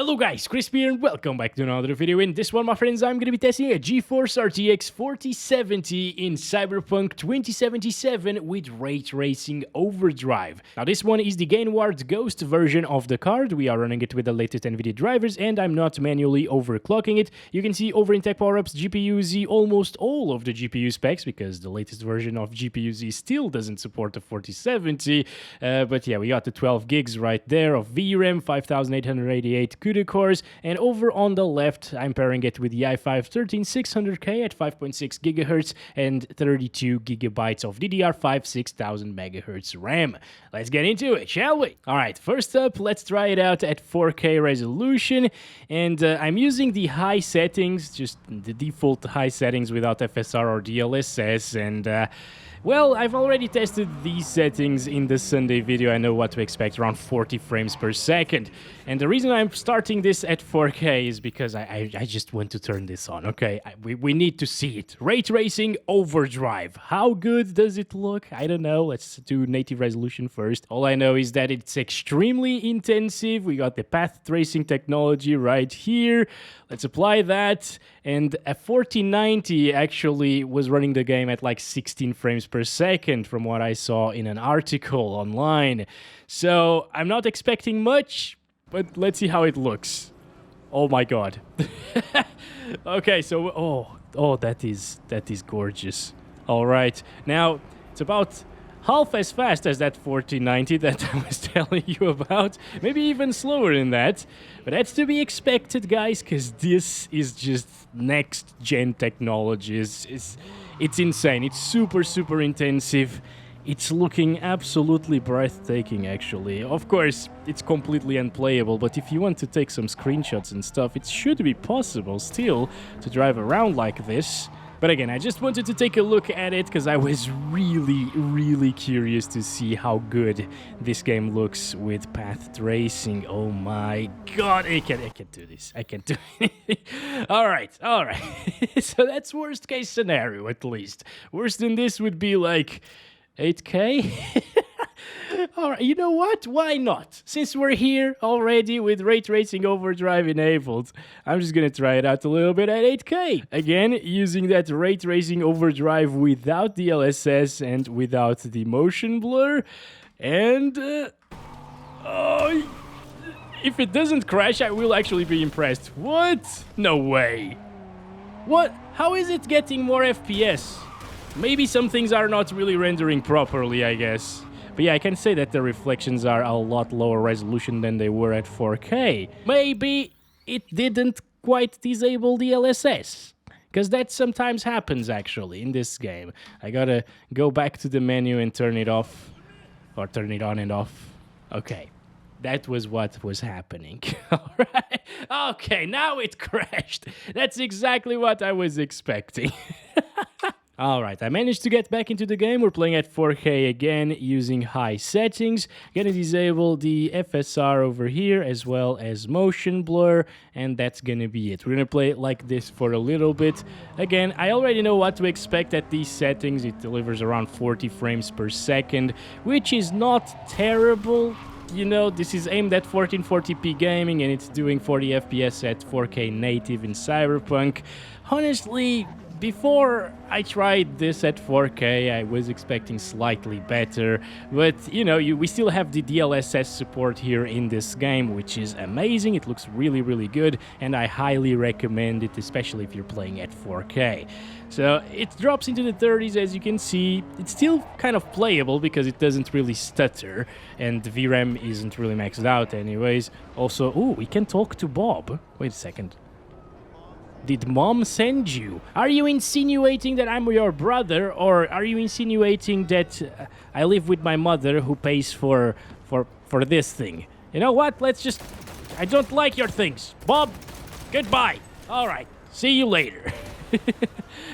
Hello guys, Chris here and welcome back to another video. In this one, my friends, I'm going to be testing a GeForce RTX 4070 in Cyberpunk 2077 with Ray Tracing Overdrive. Now this one is the Gainward Ghost version of the card. We are running it with the latest NVIDIA drivers and I'm not manually overclocking it. You can see over in Tech Power-Ups, GPU-Z, almost all of the GPU specs because the latest version of GPU-Z still doesn't support the 4070. But yeah, we got the 12 gigs right there of VRAM, 5888 CUDA cores, and over on the left, I'm pairing it with the i5-13600K at 5.6 GHz and 32 GB of DDR5 6000 MHz RAM. Let's get into it, shall we? Alright, first up, let's try it out at 4K resolution, and I'm using the high settings, just the default high settings without FSR or DLSS, and well, I've already tested these settings in the Sunday video. I know what to expect, around 40 frames per second. And the reason I'm starting this at 4K is because I just want to turn this on, okay? We need to see it. Ray Tracing Overdrive. How good does it look? I don't know. Let's do native resolution first. All I know is that it's extremely intensive. We got the path tracing technology right here. Let's apply that. And a 4090 actually was running the game at like 16 frames per second from what I saw in an article online. So I'm not expecting much, but let's see how it looks. Oh my god. Okay, so that is gorgeous. All right. Now, it's about half as fast as that 4090 that I was telling you about. Maybe even slower than that. But that's to be expected, guys, because this is just next-gen technology. It's insane. It's super intensive. It's looking absolutely breathtaking, actually. Of course, it's completely unplayable, but if you want to take some screenshots and stuff, it should be possible still to drive around like this. But again, I just wanted to take a look at it because I was really curious to see how good this game looks with path tracing. Oh my god, I can't do this. I can't do anything. Alright. So that's worst case scenario, at least. Worse than this would be like 8K? Alright, you know what? Why not? Since we're here already with Ray Tracing Overdrive enabled, I'm just gonna try it out a little bit at 8K. Again, using that Ray Tracing Overdrive without DLSS and without the motion blur. And, if it doesn't crash, I will actually be impressed. What? No way. What? How is it getting more FPS? Maybe some things are not really rendering properly, I guess. But yeah, I can say that the reflections are a lot lower resolution than they were at 4K. Maybe it didn't quite disable the DLSS. Because that sometimes happens, actually, in this game. I gotta go back to the menu and turn it off. Or turn it on and off. Okay. That was what was happening. Alright. Okay, now it crashed. That's exactly what I was expecting. Alright, I managed to get back into the game. We're playing at 4K again using high settings. Gonna disable the FSR over here as well as motion blur, and that's gonna be it. We're gonna play it like this for a little bit. Again, I already know what to expect at these settings. It delivers around 40 frames per second, which is not terrible. You know, this is aimed at 1440p gaming and it's doing 40 FPS at 4K native in Cyberpunk. Honestly, before I tried this at 4K, I was expecting slightly better, but you know, we still have the DLSS support here in this game, which is amazing. It looks really good, and I highly recommend it, especially if you're playing at 4K. So it drops into the 30s, as you can see. It's still kind of playable because it doesn't really stutter, and the VRAM isn't really maxed out anyways. Also, we can talk to Bob. Wait a second. Did Mom send you? Are you insinuating that I'm your brother, or are you insinuating that I live with my mother who pays for this thing? You know what? I don't like your things. Bob, goodbye. All right, see you later.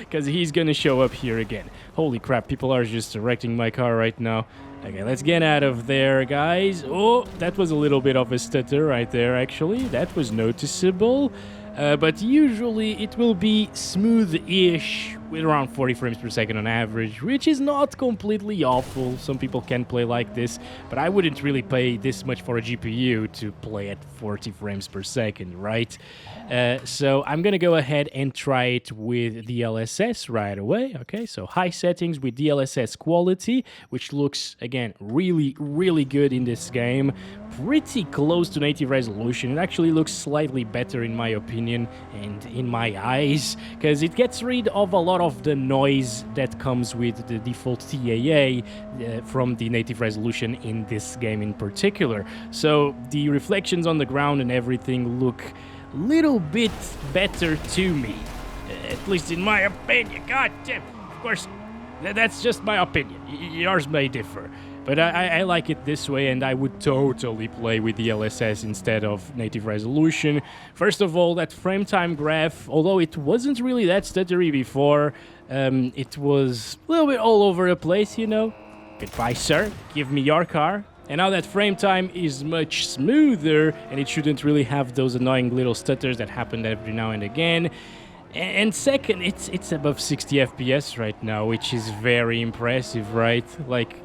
Because he's gonna show up here again. Holy crap, people are just wrecking my car right now. Okay, let's get out of there, guys. Oh, that was a little bit of a stutter right there, actually. That was noticeable. but usually it will be smooth-ish with around 40 frames per second on average, which is not completely awful. Some people can play like this, but I wouldn't really pay this much for a GPU to play at 40 frames per second, right? So I'm gonna go ahead and try it with DLSS right away. Okay, so high settings with DLSS quality, which looks, again, really, really good in this game. Pretty close to native resolution. It actually looks slightly better in my opinion and in my eyes, because it gets rid of a lot of the noise that comes with the default DLAA from the native resolution in this game in particular. So the reflections on the ground and everything look a little bit better to me, at least in my opinion. God damn, of course, that's just my opinion. Yours may differ. But I like it this way, and I would totally play with DLSS instead of native resolution. First of all, that frame time graph, although it wasn't really that stuttery before, it was a little bit all over the place, you know. Goodbye, sir. Give me your car. And now that frame time is much smoother, and it shouldn't really have those annoying little stutters that happen every now and again. And second, it's above 60 FPS right now, which is very impressive, right? Like,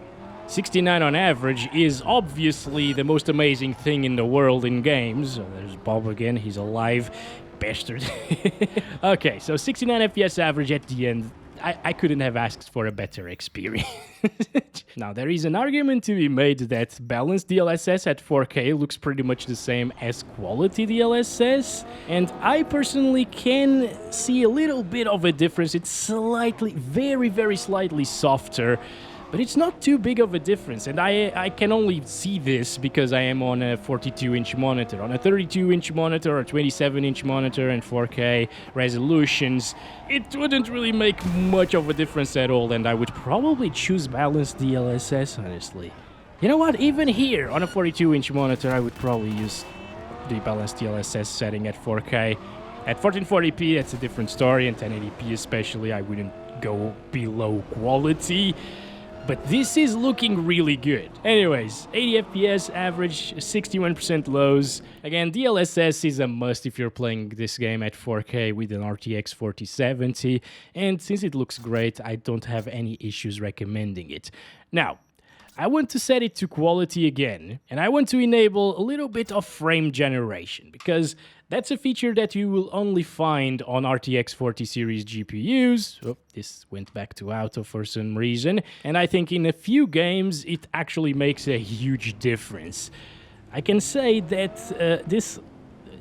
69 on average is obviously the most amazing thing in the world in games. Oh, there's Bob again, he's alive. Bastard. Okay, so 69 FPS average at the end. I couldn't have asked for a better experience. Now, there is an argument to be made that balanced DLSS at 4K looks pretty much the same as quality DLSS, and I personally can see a little bit of a difference. It's slightly, very, very slightly softer, but it's not too big of a difference, and I can only see this because I am on a 42-inch monitor. On a 32-inch monitor or 27-inch monitor and 4K resolutions, it wouldn't really make much of a difference at all, and I would probably choose balanced DLSS, honestly. You know what? Even here, on a 42-inch monitor, I would probably use the balanced DLSS setting at 4K. At 1440p, that's a different story, and 1080p especially, I wouldn't go below quality. But this is looking really good. Anyways, 80 FPS average, 61% lows. Again, DLSS is a must if you're playing this game at 4K with an RTX 4070. And since it looks great, I don't have any issues recommending it. Now, I want to set it to quality again, and I want to enable a little bit of frame generation, because that's a feature that you will only find on RTX 40 series GPUs. Oh, this went back to auto for some reason, and I think in a few games it actually makes a huge difference. I can say that this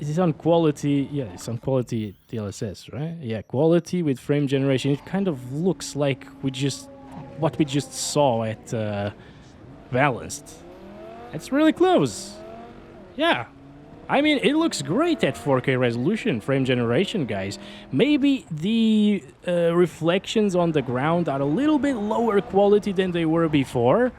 is on quality, yeah, it's on quality DLSS, right? Yeah, quality with frame generation. It kind of looks like what we just saw at balanced. It's really close. Yeah. I mean, it looks great at 4K resolution, frame generation, guys. Maybe the reflections on the ground are a little bit lower quality than they were before,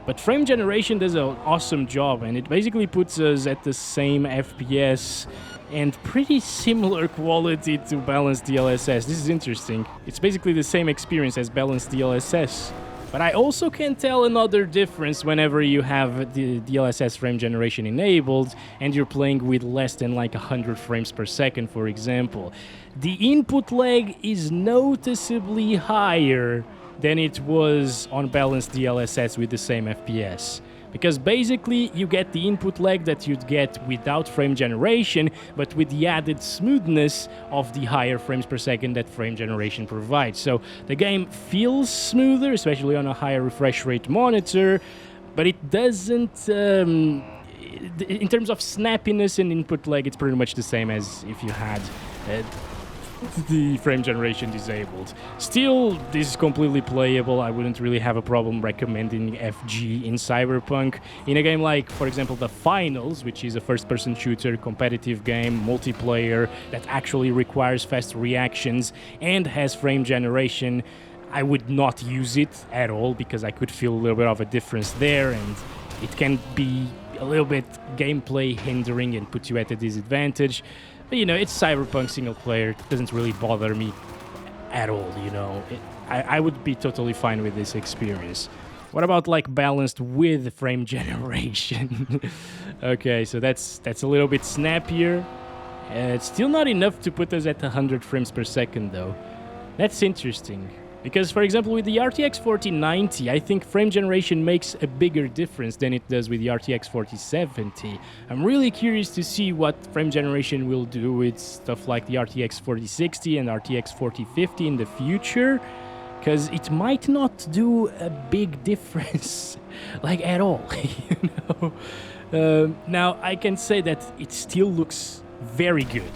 but frame generation does an awesome job, and it basically puts us at the same FPS and pretty similar quality to balanced DLSS. This is interesting. It's basically the same experience as balanced DLSS. But I also can tell another difference whenever you have the DLSS frame generation enabled and you're playing with less than like 100 frames per second, for example. The input lag is noticeably higher than it was on balanced DLSS with the same FPS. Because basically you get the input lag that you'd get without frame generation, but with the added smoothness of the higher frames per second that frame generation provides. So the game feels smoother, especially on a higher refresh rate monitor, but it doesn't... in terms of snappiness and input lag, it's pretty much the same as if you had the frame generation disabled. Still, this is completely playable. I wouldn't really have a problem recommending FG in Cyberpunk. In a game like, for example, The Finals, which is a first-person shooter, competitive game, multiplayer, that actually requires fast reactions and has frame generation, I would not use it at all because I could feel a little bit of a difference there, and it can be a little bit gameplay hindering and put you at a disadvantage. But, you know, it's Cyberpunk single player. It doesn't really bother me at all, you know. I would be totally fine with this experience. What about, like, balanced with frame generation? Okay, so that's a little bit snappier. It's still not enough to put us at 100 frames per second, though. That's interesting. Because, for example, with the RTX 4090, I think frame generation makes a bigger difference than it does with the RTX 4070. I'm really curious to see what frame generation will do with stuff like the RTX 4060 and RTX 4050 in the future. Because it might not do a big difference, like at all, you know? Now, I can say that it still looks very good.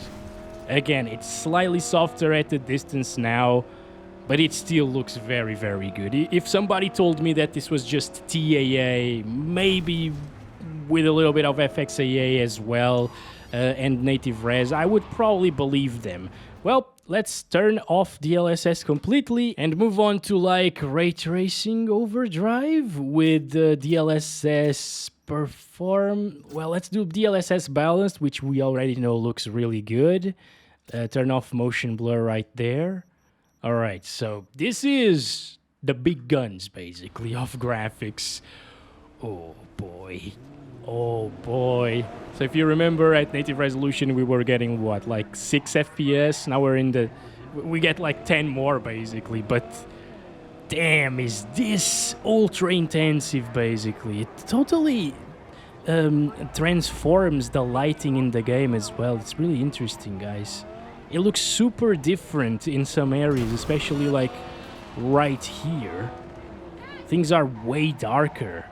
Again, it's slightly softer at the distance now, but it still looks very, very good. If somebody told me that this was just TAA, maybe with a little bit of FXAA as well, and native res, I would probably believe them. Well, let's turn off DLSS completely and move on to like ray tracing overdrive with DLSS perform. Well, let's do DLSS balanced, which we already know looks really good. Turn off motion blur right there. All right, so this is the big guns basically of graphics. Oh boy. Oh boy. So if you remember at native resolution we were getting what, like 6 FPS? Now we get like 10 more basically, but damn, is this ultra intensive basically. It totally transforms the lighting in the game as well. It's really interesting, guys. It looks super different in some areas, especially like right here. Things are way darker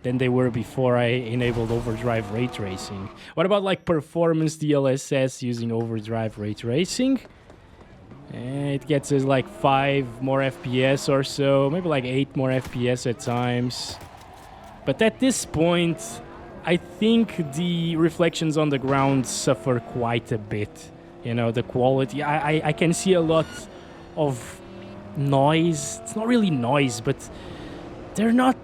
than they were before I enabled overdrive ray tracing. What about like performance DLSS using overdrive ray tracing? It gets us like 5 more FPS or so, maybe like 8 more FPS at times. But at this point, I think the reflections on the ground suffer quite a bit. You know, the quality, I can see a lot of noise. It's not really noise, but they're not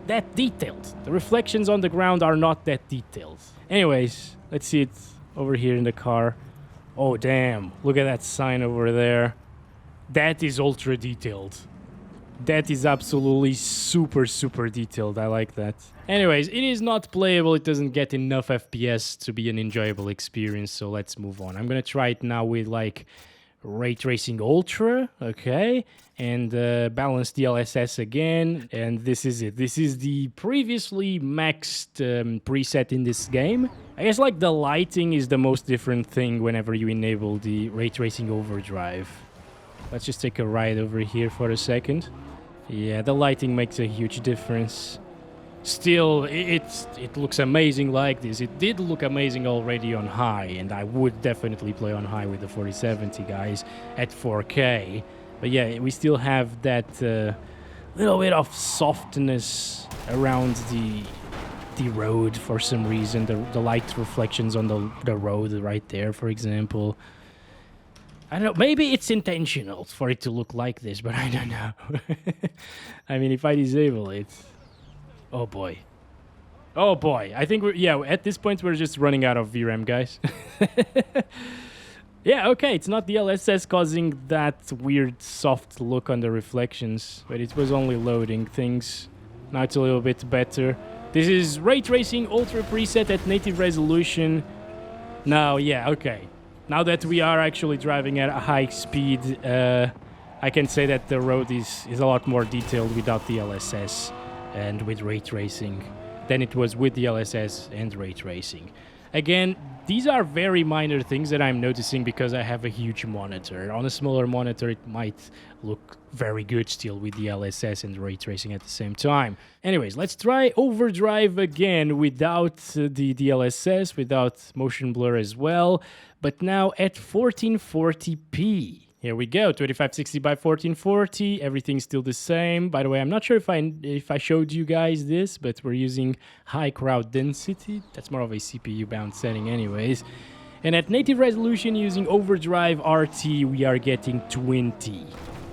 that detailed. The reflections on the ground are not that detailed. Anyways, let's see it over here in the car. Oh, damn. Look at that sign over there. That is ultra detailed. That is absolutely super, super detailed. I like that. Anyways, it is not playable. It doesn't get enough FPS to be an enjoyable experience, so let's move on. I'm gonna try it now with, like, Ray Tracing Ultra, okay? And balance DLSS again, and this is it. This is the previously maxed preset in this game. I guess, like, the lighting is the most different thing whenever you enable the Ray Tracing Overdrive. Let's just take a ride over here for a second. Yeah, the lighting makes a huge difference. Still, it looks amazing like this. It did look amazing already on high, and I would definitely play on high with the 4070, guys, at 4K. But yeah, we still have that little bit of softness around the road for some reason. The light reflections on the road right there, for example. I don't know, maybe it's intentional for it to look like this, but I don't know. I mean, if I disable it... Oh boy. Oh boy. I think at this point we're just running out of VRAM, guys. Yeah, okay, it's not DLSS causing that weird soft look on the reflections, but it was only loading things. Now it's a little bit better. This is Ray Tracing Ultra preset at native resolution. Now, yeah, okay. Now that we are actually driving at a high speed, I can say that the road is a lot more detailed without DLSS and with ray tracing than it was with DLSS and ray tracing. Again, these are very minor things that I'm noticing because I have a huge monitor. On a smaller monitor, it might look very good still with DLSS and ray tracing at the same time. Anyways, let's try overdrive again without the DLSS, without motion blur as well, but now at 1440p. Here we go, 2560 by 1440, everything's still the same. By the way, I'm not sure if I showed you guys this, but we're using high crowd density. That's more of a CPU-bound setting anyways. And at native resolution using overdrive RT, we are getting 20.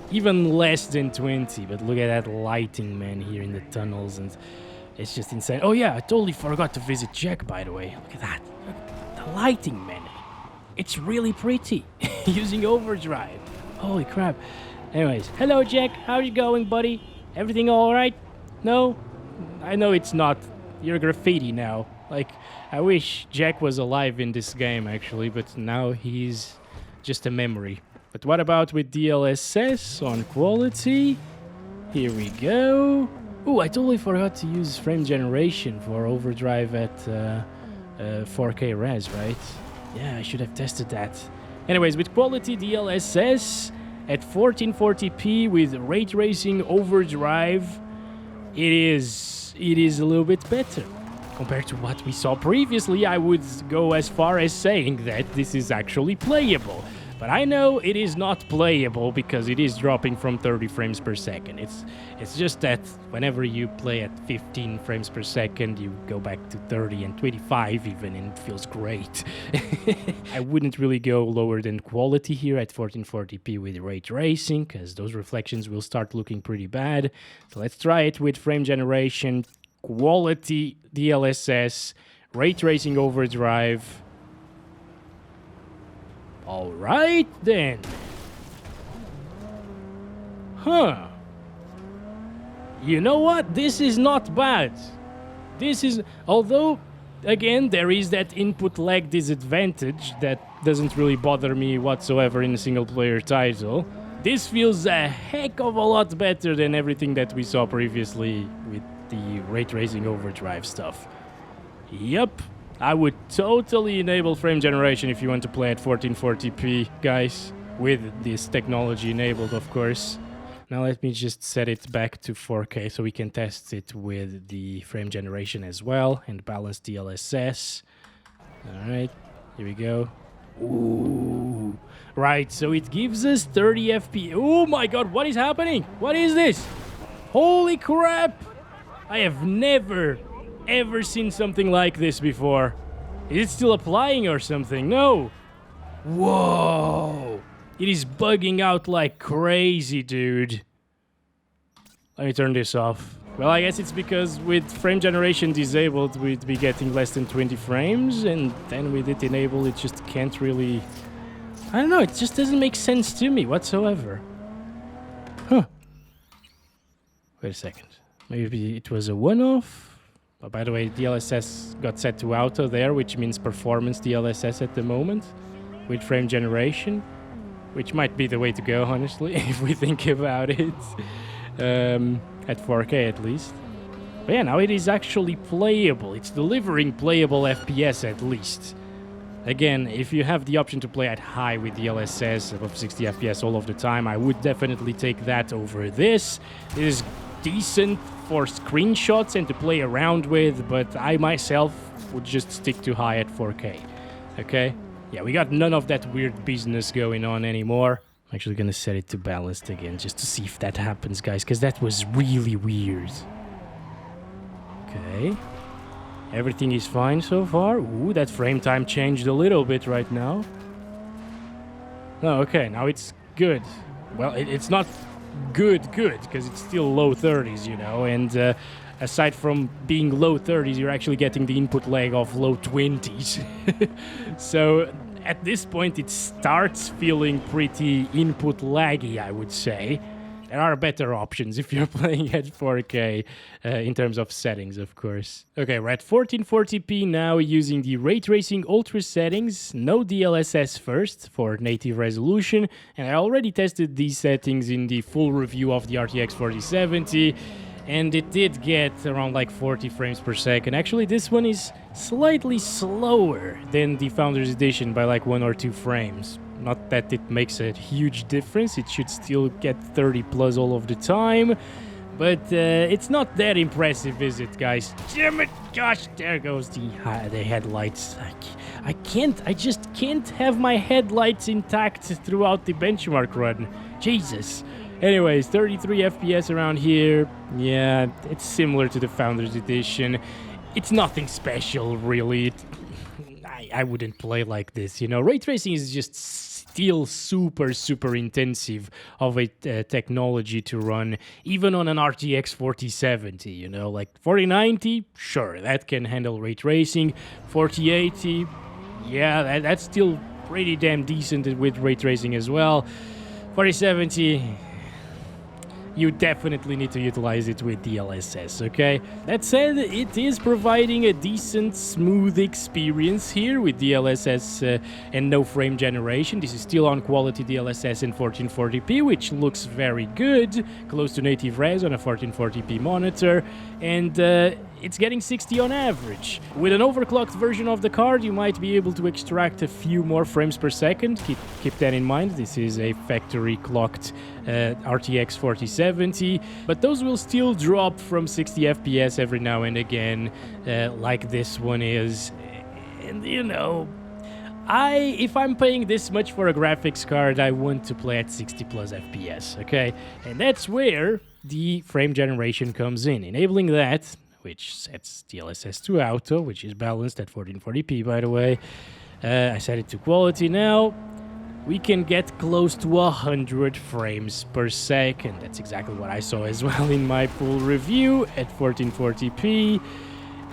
Even less than 20, but look at that lighting, man, here in the tunnels, and it's just insane. Oh yeah, I totally forgot to visit Jack, by the way. Look at that. Look at the lighting, man. It's really pretty using overdrive. Holy crap. Anyways, hello Jack, how you going, buddy? Everything all right? No? I know it's not. You're graffiti now. Like, I wish Jack was alive in this game, actually, but now he's just a memory. But what about with DLSS on quality? Here we go. Ooh, I totally forgot to use frame generation for overdrive at 4K res, right? Yeah, I should have tested that. Anyways, with quality DLSS at 1440p with ray tracing overdrive, it is a little bit better. Compared to what we saw previously, I would go as far as saying that this is actually playable. But I know it is not playable because it is dropping from 30 frames per second. It's just that whenever you play at 15 frames per second, you go back to 30 and 25 even, and it feels great. I wouldn't really go lower than quality here at 1440p with ray tracing, because those reflections will start looking pretty bad. So let's try it with frame generation, quality DLSS, ray tracing overdrive. All right then. Huh. You know what? This is not bad. This is, although again there is that input lag disadvantage that doesn't really bother me whatsoever in a single player title. This feels a heck of a lot better than everything that we saw previously with the ray tracing overdrive stuff. Yep, I would totally enable frame generation if you want to play at 1440p, guys, with this technology enabled, of course. Now let me just set it back to 4K so we can test it with the frame generation as well and balance DLSS. Alright, here we go. Ooh. Right, so it gives us 30 FPS. Oh my god, what is happening? What is this? Holy crap! I have never, ever seen something like this before. Is it still applying or something? No! Whoa! It is bugging out like crazy, dude. Let me turn this off. Well, I guess it's because with frame generation disabled, we'd be getting less than 20 frames, and then with it enabled, it just can't really... I don't know, it just doesn't make sense to me whatsoever. Huh. Wait a second. Maybe it was a one-off? Oh, by the way, DLSS got set to auto there, which means performance DLSS at the moment, with frame generation, which might be the way to go, honestly, if we think about it. At 4K at least. But yeah, now it is actually playable. It's delivering playable FPS at least. Again, if you have the option to play at high with DLSS above 60 FPS all of the time, I would definitely take that over this. It is decent for screenshots and to play around with, but I myself would just stick to high at 4K. Okay? Yeah, we got none of that weird business going on anymore. I'm actually gonna set it to balanced again just to see if that happens, guys, because that was really weird. Okay. Everything is fine so far. Ooh, that frame time changed a little bit right now. Oh, okay, now it's good. Well, it's not good, because it's still low 30s, you know, and aside from being low 30s, you're actually getting the input lag of low 20s. So at this point, it starts feeling pretty input laggy, I would say. There are better options if you're playing at 4K in terms of settings, of course. Okay, we're at 1440p now using the Ray Tracing Ultra settings. No DLSS first for native resolution. And I already tested these settings in the full review of the RTX 4070. And it did get around like 40 frames per second. Actually, this one is slightly slower than the Founders Edition by like 1 or 2 frames. Not that it makes a huge difference, it should still get 30 plus all of the time. But it's not that impressive, is it, guys? Damn it! Gosh, there goes the headlights. I just can't have my headlights intact throughout the benchmark run. Jesus. Anyways, 33 FPS around here. Yeah, it's similar to the Founders Edition. It's nothing special, really. I wouldn't play like this, you know. Ray tracing is just still super intensive of a technology to run, even on an RTX 4070, you know. Like 4090, sure, that can handle ray tracing. 4080, yeah, that's still pretty damn decent with ray tracing as well. 4070... you definitely need to utilize it with DLSS, okay? That said, it is providing a decent, smooth experience here with DLSS and no frame generation. This is still on quality DLSS in 1440p, which looks very good, close to native res on a 1440p monitor, and it's getting 60 on average. With an overclocked version of the card, you might be able to extract a few more frames per second. Keep that in mind. This is a factory clocked RTX 4070, but those will still drop from 60 FPS every now and again, like this one is. And you know, if I'm paying this much for a graphics card, I want to play at 60 plus FPS, okay? And that's where the frame generation comes in. Enabling that, which sets DLSS to auto, which is balanced at 1440p, by the way. I set it to quality now. We can get close to 100 frames per second. That's exactly what I saw as well in my full review at 1440p.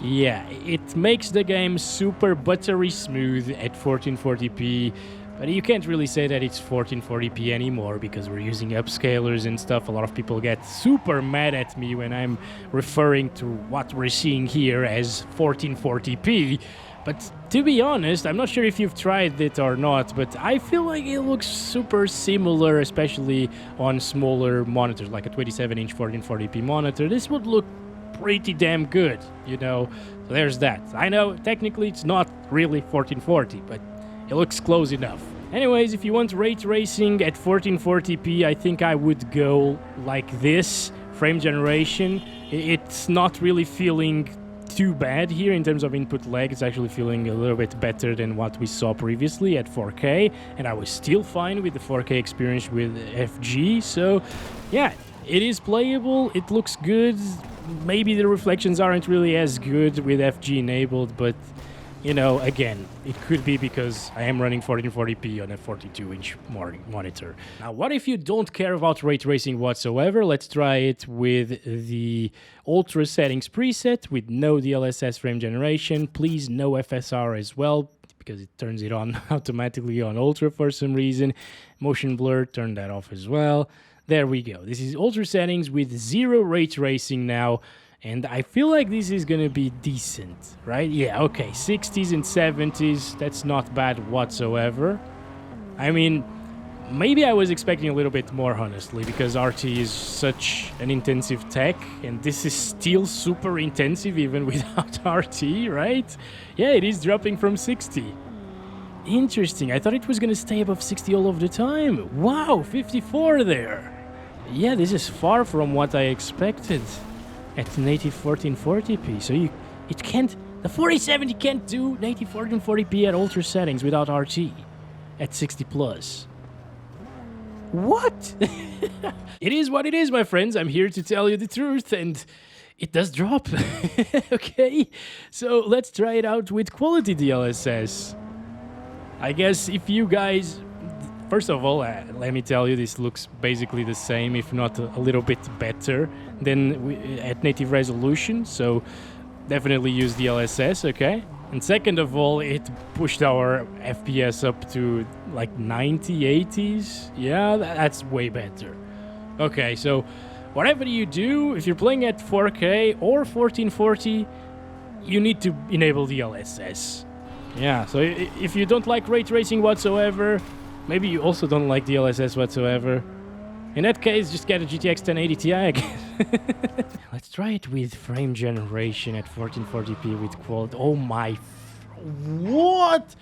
Yeah, it makes the game super buttery smooth at 1440p, but you can't really say that it's 1440p anymore because we're using upscalers and stuff. A lot of people get super mad at me when I'm referring to what we're seeing here as 1440p. But to be honest, I'm not sure if you've tried it or not, but I feel like it looks super similar, especially on smaller monitors, like a 27-inch 1440p monitor. This would look pretty damn good, you know. So there's that. I know technically it's not really 1440, but it looks close enough. Anyways, if you want ray tracing at 1440p, I think I would go like this. Frame generation, it's not really feeling too bad here in terms of input lag. It's actually feeling a little bit better than what we saw previously at 4K, and I was still fine with the 4K experience with FG. So yeah, it is playable, it looks good. Maybe the reflections aren't really as good with FG enabled, but you know, again, it could be because I am running 1440p on a 42-inch monitor. Now, what if you don't care about ray tracing whatsoever? Let's try it with the Ultra settings preset with no DLSS frame generation. Please, no FSR as well, because it turns it on automatically on Ultra for some reason. Motion blur, turn that off as well. There we go. This is Ultra settings with zero ray tracing now. And I feel like this is gonna be decent, right? Yeah, okay, 60s and 70s, that's not bad whatsoever. I mean, maybe I was expecting a little bit more, honestly, because RT is such an intensive tech, and this is still super intensive even without RT, right? Yeah, it is dropping from 60. Interesting, I thought it was gonna stay above 60 all of the time. Wow, 54 there. Yeah, this is far from what I expected at native 1440p, so it can't, the 4070 can't do native 1440p at ultra settings without RT at 60 plus. What? It is what it is, my friends. I'm here to tell you the truth, and it does drop. Okay, so let's try it out with quality DLSS. I guess if you guys, first of all, let me tell you, this looks basically the same, if not a little bit better than at native resolution, so definitely use DLSS, okay? And second of all, it pushed our FPS up to like 90, 80s. Yeah, that's way better. Okay, so whatever you do, if you're playing at 4K or 1440, you need to enable DLSS. Yeah, so if you don't like ray tracing whatsoever, maybe you also don't like DLSS whatsoever, in that case, just get a GTX 1080 Ti, I guess. Let's try it with frame generation at 1440p with quality. Oh my... What?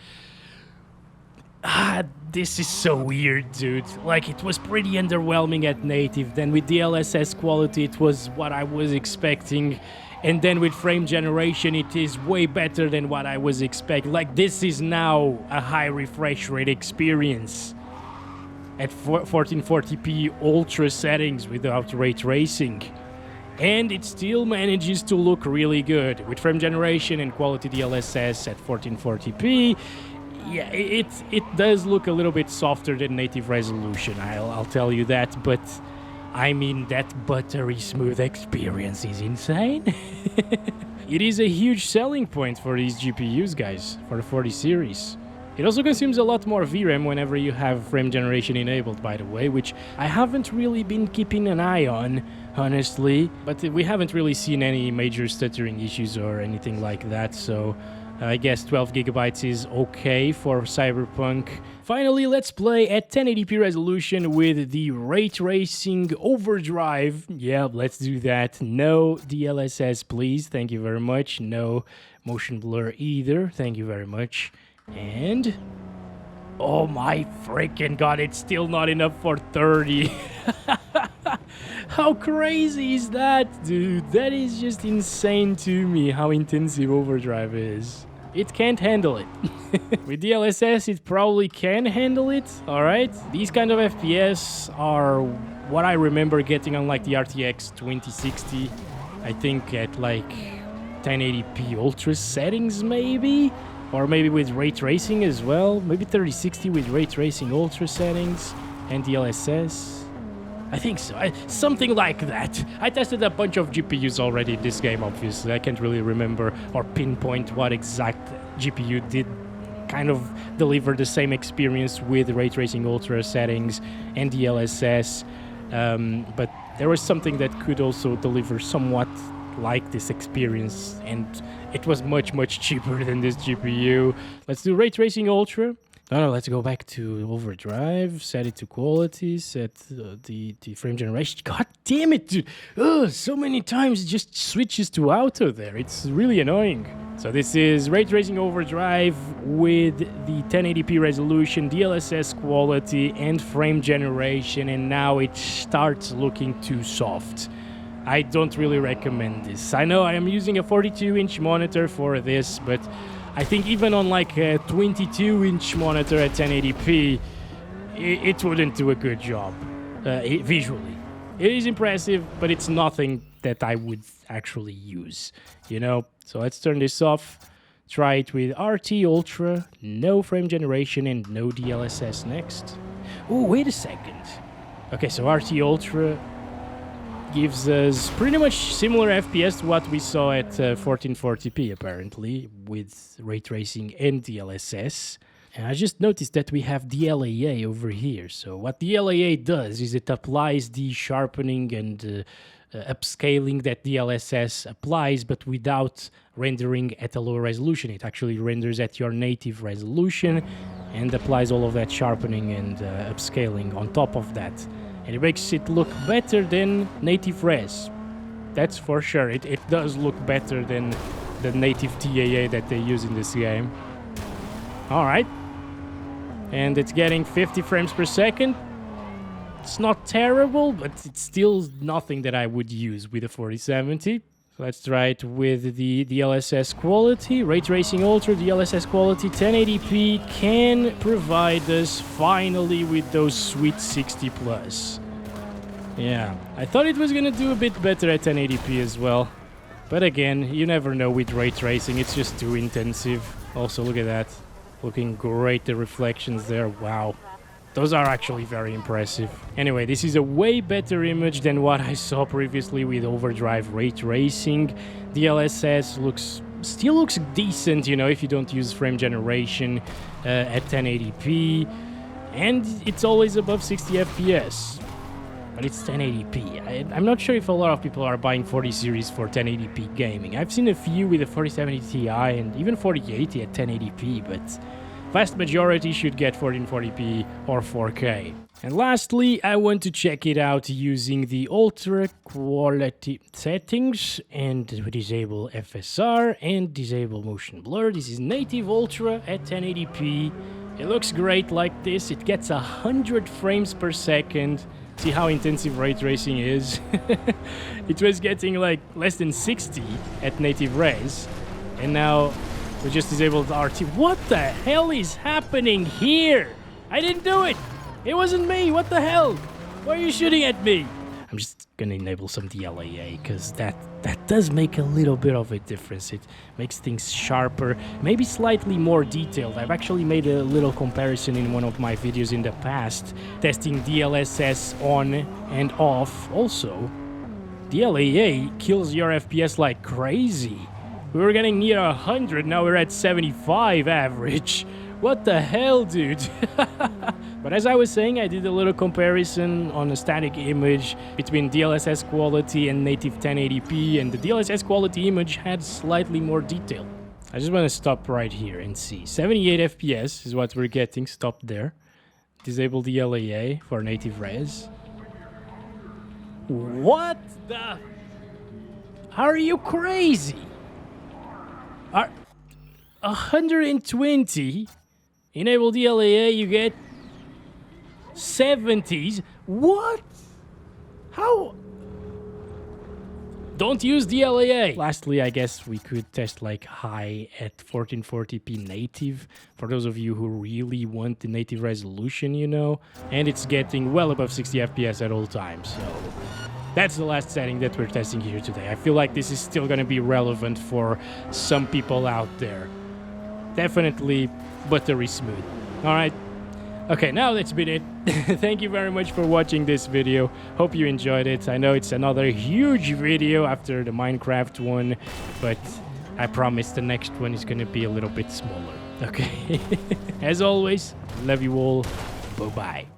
This is so weird, dude. Like, it was pretty underwhelming at native. Then with DLSS quality, it was what I was expecting. And then with frame generation, it is way better than what I was expecting. Like, this is now a high refresh rate experience at 1440p ultra settings without ray tracing. And it still manages to look really good. With frame generation and quality DLSS at 1440p, yeah, it does look a little bit softer than native resolution, I'll tell you that, but I mean, that buttery smooth experience is insane. It is a huge selling point for these GPUs, guys, for the 40 series. It also consumes a lot more VRAM whenever you have frame generation enabled, by the way, which I haven't really been keeping an eye on, honestly, but we haven't really seen any major stuttering issues or anything like that, so I guess 12 gigabytes is okay for Cyberpunk. Finally, let's play at 1080p resolution with the Ray Tracing Overdrive. Yeah, let's do that. No DLSS, please. Thank you very much. No motion blur either. Thank you very much. And... oh my freaking god, it's still not enough for 30. How crazy is that, dude? That is just insane to me, how intensive Overdrive is. It can't handle it. With DLSS, it probably can handle it, alright? These kind of FPS are what I remember getting on like the RTX 2060. I think at like 1080p ultra settings maybe? Or maybe with ray tracing as well. Maybe 3060 with ray tracing ultra settings and DLSS. I think so. Something like that. I tested a bunch of GPUs already in this game, obviously. I can't really remember or pinpoint what exact GPU did kind of deliver the same experience with ray tracing ultra settings and DLSS. But there was something that could also deliver somewhat like this experience, and it was much cheaper than this GPU. Let's do ray tracing ultra. No, let's go back to Overdrive, set it to quality, set the frame generation. God damn it, dude. Ugh, so many times it just switches to auto there. It's really annoying. So this is Ray Tracing Overdrive with the 1080p resolution, DLSS quality, and frame generation, and now it starts looking too soft. I don't really recommend this. I know I am using a 42-inch monitor for this, but I think even on like a 22-inch monitor at 1080p, it wouldn't do a good job visually. It is impressive, but it's nothing that I would actually use, you know? So let's turn this off. Try it with RT Ultra, no frame generation and no DLSS next. Oh, wait a second. Okay, so RT Ultra gives us pretty much similar FPS to what we saw at 1440p apparently, with ray tracing and DLSS. And I just noticed that we have DLAA over here. So what DLAA does is it applies the sharpening and upscaling that DLSS applies, but without rendering at a lower resolution. It actually renders at your native resolution and applies all of that sharpening and upscaling on top of that. And it makes it look better than native res. That's for sure. It does look better than the native DAA that they use in this game. Alright. And it's getting 50 frames per second. It's not terrible, but it's still nothing that I would use with a 4070. So let's try it with the DLSS quality. Ray Tracing Ultra, DLSS quality, 1080p can provide us finally with those sweet 60 plus. Yeah, I thought it was gonna do a bit better at 1080p as well. But again, you never know with ray tracing, it's just too intensive. Also, look at that. Looking great, the reflections there, wow. Those are actually very impressive. Anyway, this is a way better image than what I saw previously with Overdrive ray tracing. DLSS still looks decent, you know, if you don't use frame generation at 1080p. And it's always above 60 FPS. But it's 1080p. I'm not sure if a lot of people are buying 40 series for 1080p gaming. I've seen a few with a 4070 Ti and even 4080 at 1080p, but vast majority should get 1440p or 4K. And lastly, I want to check it out using the ultra quality settings and disable FSR and disable motion blur. This is native ultra at 1080p. It looks great like this. It gets 100 frames per second. See how intensive ray tracing is? It was getting like less than 60 at native res, and now we just disabled RT. What the hell is happening here? I didn't do it! It wasn't me! What the hell? Why are you shooting at me? I'm just gonna enable some DLAA, because that does make a little bit of a difference. It makes things sharper, maybe slightly more detailed. I've actually made a little comparison in one of my videos in the past, testing DLSS on and off. Also, DLAA kills your FPS like crazy. We were getting near 100, now we're at 75 average. What the hell, dude? But as I was saying, I did a little comparison on a static image between DLSS quality and native 1080p, and the DLSS quality image had slightly more detail. I just want to stop right here and see. 78 FPS is what we're getting. Stop there. Disable DLAA for native res. What the... Are you crazy? 120? Enable DLAA, you get 70s. What? How? Don't use DLAA. Lastly, I guess we could test like high at 1440p native for those of you who really want the native resolution, you know. And it's getting well above 60 FPS at all times. So that's the last setting that we're testing here today. I feel like this is still going to be relevant for some people out there. Definitely buttery smooth. All right. Okay, now that's been it. Thank you very much for watching this video. Hope you enjoyed it. I know it's another huge video after the Minecraft one, but I promise the next one is going to be a little bit smaller. Okay. As always, love you all. Bye-bye.